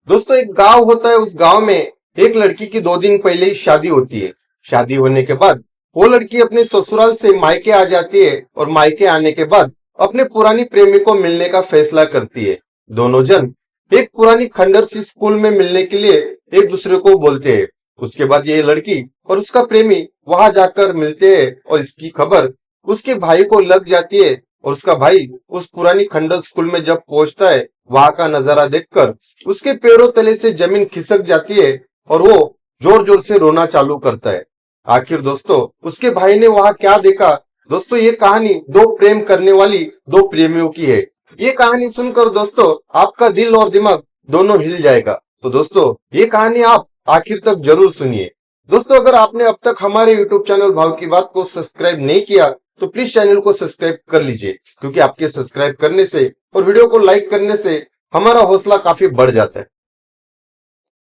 दोस्तों एक गांव होता है। उस गांव में एक लड़की की 2 दिन पहले ही शादी होती है। शादी होने के बाद वो लड़की अपने ससुराल से मायके आ जाती है और मायके आने के बाद अपने पुरानी प्रेमी को मिलने का फैसला करती है। दोनों जन एक पुरानी खंडर सी स्कूल में मिलने के लिए एक दूसरे को बोलते हैं। उसके बाद ये लड़की और उसका प्रेमी वहां जाकर मिलते हैं और इसकी खबर उसके भाई को लग जाती है। और उसका भाई उस पुरानी खंडर स्कूल में जब पहुंचता है, वहां का नजारा देखकर उसके पैरों तले से जमीन खिसक जाती है और वो जोर जोर से रोना चालू करता है। आखिर दोस्तों उसके भाई ने वहां क्या देखा? दोस्तों ये कहानी दो प्रेम करने वाली दो प्रेमियों की है। ये कहानी सुनकर दोस्तों आपका दिल और दिमाग दोनों हिल जाएगा। तो दोस्तों ये कहानी आप आखिर तक जरूर सुनिए। दोस्तों अगर आपने अब तक हमारे यूट्यूब चैनल भाव की बात को सब्सक्राइब नहीं किया तो प्लीज चैनल को सब्सक्राइब कर लीजिए, क्योंकि आपके सब्सक्राइब करने से और वीडियो को लाइक करने से हमारा हौसला काफी बढ़ जाता है।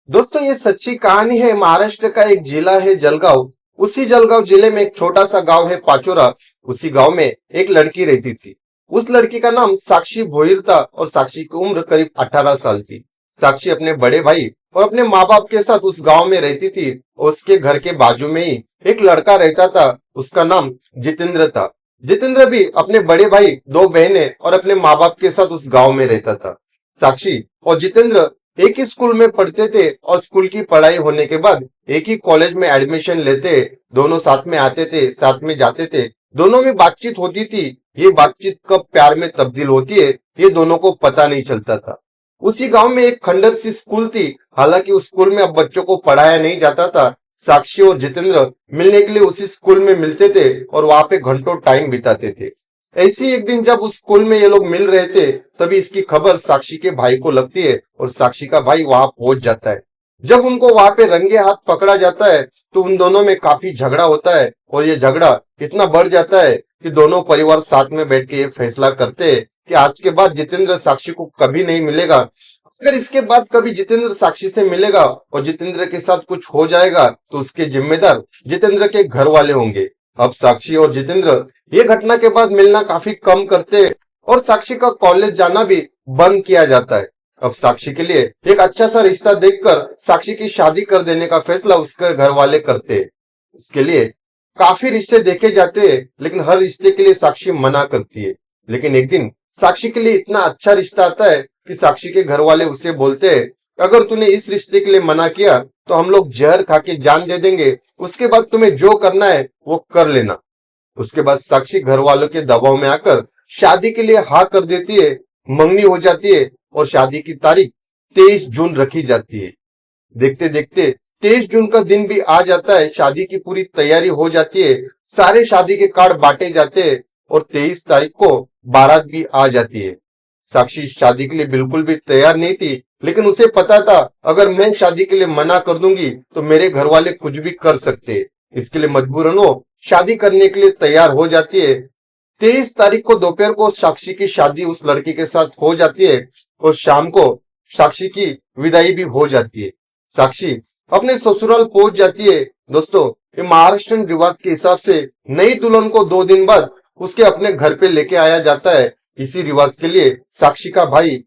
दोस्तों ये सच्ची कहानी है। महाराष्ट्र का एक जिला है जलगांव। उसी जलगांव जिले में एक छोटा सा गांव है पाचोरा। उसी गांव में एक लड़की रहती थी। उस लड़की का नाम साक्षी भोईर था और साक्षी की उम्र करीब 18 साल थी। साक्षी अपने बड़े भाई और अपने माँ बाप के साथ उस गांव में रहती थी। उसके घर के बाजू में ही एक लड़का रहता था। उसका नाम जितेंद्र था। जितेंद्र भी अपने बड़े भाई, दो बहनें और अपने माँ बाप के साथ उस गांव में रहता था। साक्षी और जितेंद्र एक ही स्कूल में पढ़ते थे और स्कूल की पढ़ाई होने के बाद एक ही कॉलेज में एडमिशन लेते। दोनों साथ में आते थे, साथ में जाते थे। दोनों में बातचीत होती थी। ये बातचीत कब प्यार में तब्दील होती है ये दोनों को पता नहीं चलता था। उसी गांव में एक खंडर सी स्कूल थी। हालांकि उस स्कूल में अब बच्चों को पढ़ाया नहीं जाता था। साक्षी और जितेंद्र मिलने के लिए उसी स्कूल में मिलते थे और वहां पे घंटों टाइम बिताते थे। ऐसी एक दिन जब उस स्कूल में ये लोग मिल रहे थे, तभी इसकी खबर साक्षी के भाई को लगती है और साक्षी का भाई वहां पहुंच जाता है। जब उनको वहां पे रंगे हाथ पकड़ा जाता है तो उन दोनों में काफी झगड़ा होता है और ये झगड़ा इतना बढ़ जाता है कि दोनों परिवार साथ में बैठ के ये फैसला करते हैं कि आज के बाद जितेंद्र साक्षी को कभी नहीं मिलेगा। अगर इसके बाद कभी जितेंद्र साक्षी से मिलेगा और जितेंद्र के साथ कुछ हो जाएगा तो उसके जिम्मेदार जितेंद्र के घर वाले होंगे। अब साक्षी और जितेंद्र ये घटना के बाद मिलना काफी कम करते हैं और साक्षी का कॉलेज जाना भी बंद किया जाता है। अब साक्षी के लिए एक अच्छा सा रिश्ता देखकर साक्षी की शादी कर देने का फैसला उसके घर वाले करते हैं। इसके लिए काफी रिश्ते देखे जाते हैं, लेकिन हर रिश्ते के लिए साक्षी मना करती है। लेकिन एक दिन साक्षी के लिए इतना अच्छा रिश्ता आता है कि साक्षी के घर वाले उसे बोलते हैं, अगर तूने इस रिश्ते के लिए मना किया तो हम लोग जहर खा के जान दे देंगे। उसके बाद तुम्हें जो करना है वो कर लेना। उसके बाद साक्षी घर वालों के दबाव में आकर शादी के लिए हाँ कर देती है। मंगनी हो जाती है और शादी की तारीख 23 जून रखी जाती है। देखते देखते 23 जून का दिन भी आ जाता है। शादी की पूरी तैयारी हो जाती है। सारे शादी के कार्ड बांटे जाते हैं और 23 तारीख को बारात भी आ जाती है। साक्षी शादी के लिए बिल्कुल भी तैयार नहीं थी, लेकिन उसे पता था अगर मैं शादी के लिए मना कर दूंगी तो मेरे घर वाले कुछ भी कर सकते हैं। इसके लिए मजबूरन वो शादी करने के लिए तैयार हो जाती है। 23 तारीख को दोपहर को साक्षी की शादी उस लड़के के साथ हो जाती है और शाम को साक्षी की विदाई भी हो जाती है। साक्षी अपने ससुराल पहुंच जाती है। दोस्तों ये महाराष्ट्र रिवाज के हिसाब से नई दुल्हन को 2 दिन बाद उसके अपने घर पे लेके आया जाता है। इसी रिवाज के लिए साक्षी का भाई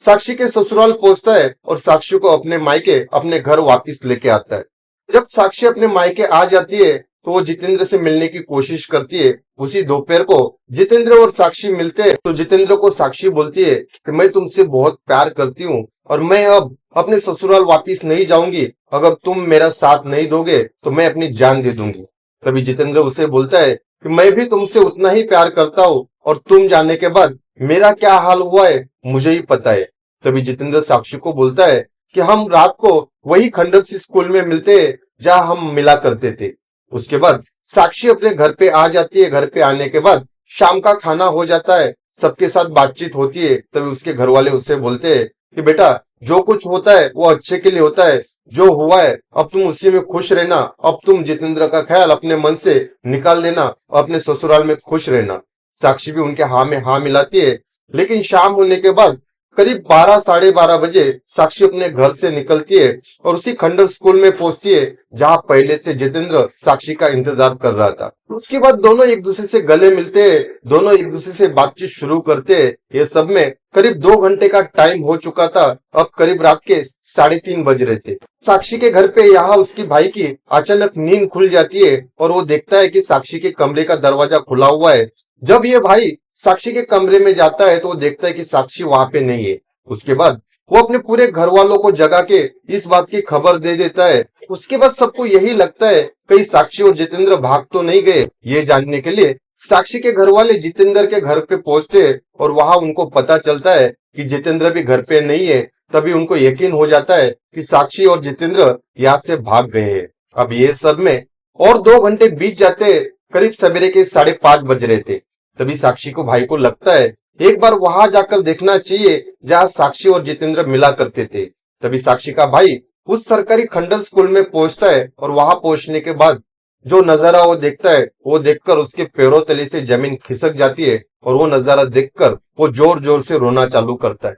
साक्षी के ससुराल पहुंचता है और साक्षी को अपने मायके अपने घर वापस लेके आता है। जब साक्षी अपने मायके आ जाती है तो वो जितेंद्र से मिलने की कोशिश करती है। उसी दोपहर को जितेंद्र और साक्षी मिलते हैं तो जितेंद्र को साक्षी बोलती है कि मैं तुमसे बहुत प्यार करती हूँ और मैं अब अपने ससुराल वापस नहीं जाऊंगी। अगर तुम मेरा साथ नहीं दोगे तो मैं अपनी जान दे दूंगी। तभी जितेंद्र उसे बोलता है कि मैं भी तुमसे उतना ही प्यार करता हूँ और तुम जाने के बाद मेरा क्या हाल हुआ है मुझे ही पता है। तभी जितेंद्र साक्षी को बोलता है कि हम रात को वही खंडर सी स्कूल में मिलते हैं जहां हम मिला करते थे। उसके बाद साक्षी अपने घर पे आ जाती है। घर पे आने के बाद शाम का खाना हो जाता है, सबके साथ बातचीत होती है। तभी उसके घर वाले उससे बोलते हैं कि बेटा जो कुछ होता है वो अच्छे के लिए होता है। जो हुआ है अब तुम उसी में खुश रहना। अब तुम जितेंद्र का ख्याल अपने मन से निकाल देना और अपने ससुराल में खुश रहना। साक्षी भी उनके हाँ में हाँ मिलाती है। लेकिन शाम होने के बाद करीब 12 साढ़े 12 बजे साक्षी अपने घर से निकलती है और उसी खंडर स्कूल में पहुंचती है जहां पहले से जितेंद्र साक्षी का इंतजार कर रहा था। उसके बाद दोनों एक दूसरे से गले मिलते हैं, दोनों एक दूसरे से बातचीत शुरू करते हैं। ये सब में करीब 2 घंटे का टाइम हो चुका था। अब करीब रात के 3:30 बज रहे थे। साक्षी के घर पे यहाँ उसकी भाई की अचानक नींद खुल जाती है और वो देखता है कि साक्षी के कमरे का दरवाजा खुला हुआ है। जब ये भाई साक्षी के कमरे में जाता है तो वो देखता है कि साक्षी वहां पे नहीं है। उसके बाद वो अपने पूरे घर वालों को जगा के इस बात की खबर दे देता है। उसके बाद सबको यही लगता है कहीं साक्षी और जितेंद्र भाग तो नहीं गए। ये जानने के लिए साक्षी के घर वाले जितेंद्र के घर पे पहुंचते हैं और वहां उनको पता चलता है कि जितेंद्र भी घर पे नहीं है। तभी उनको यकीन हो जाता है कि साक्षी और जितेंद्र यहाँ से भाग गए हैं। अब ये सब में और 2 घंटे बीत जाते, करीब सवेरे के 5:30 बज रहे थे। तभी साक्षी को भाई को लगता है एक बार वहां जाकर देखना चाहिए जहां साक्षी और जितेंद्र मिला करते थे। तभी साक्षी का भाई उस सरकारी खंडर स्कूल में पहुंचता है और वहां पहुंचने के बाद जो नजारा वो देखता है वो देखकर उसके पैरों तले से जमीन खिसक जाती है और वो नजारा देखकर वो जोर जोर से रोना चालू करता है।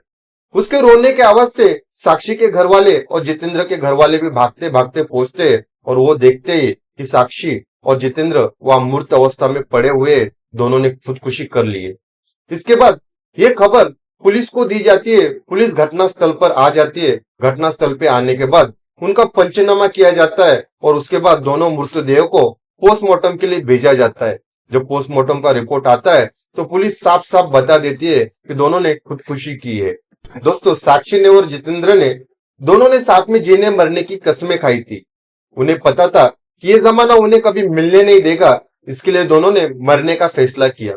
उसके रोने के आवाज से साक्षी के घर वाले और जितेंद्र के घर वाले भी भागते भागते पहुंचते हैं और वो देखते ही कि साक्षी और जितेंद्र वहां मूर्त अवस्था में पड़े हुए दोनों ने खुदकुशी कर ली है। इसके बाद ये खबर पुलिस को दी जाती है। पुलिस घटनास्थल पर आ जाती है। घटनास्थल पे आने के बाद उनका पंचनामा किया जाता है और उसके बाद दोनों मृतदेह को पोस्टमार्टम के लिए भेजा जाता है। जब पोस्टमार्टम का रिपोर्ट आता है तो पुलिस साफ साफ बता देती है कि दोनों ने खुदकुशी की है। दोस्तों, साक्षी ने और जितेंद्र ने दोनों ने साथ में जीने मरने की कस्में खाई थी। उन्हें पता था कि ये जमाना उन्हें कभी मिलने नहीं देगा, इसके लिए दोनों ने मरने का फैसला किया।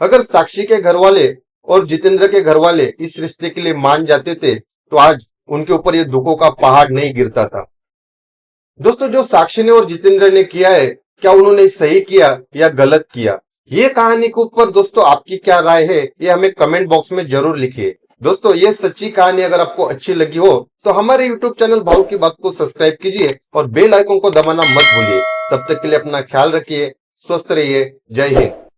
अगर साक्षी के घर वाले और जितेंद्र के घर वाले इस रिश्ते के लिए मान जाते थे तो आज उनके ऊपर ये दुखों का पहाड़ नहीं गिरता था। दोस्तों, जो साक्षी ने और जितेंद्र ने किया है, क्या उन्होंने सही किया या गलत किया? ये कहानी के ऊपर दोस्तों आपकी क्या राय है, ये हमें कमेंट बॉक्स में जरूर लिखिए। दोस्तों, ये सच्ची कहानी अगर आपको अच्छी लगी हो तो हमारे यूट्यूब चैनल भाव की बात को सब्सक्राइब कीजिए और बेल आइकन को दबाना मत भूलिए। तब तक के लिए अपना ख्याल रखिए, स्वस्थ रहिए। जय हिंद।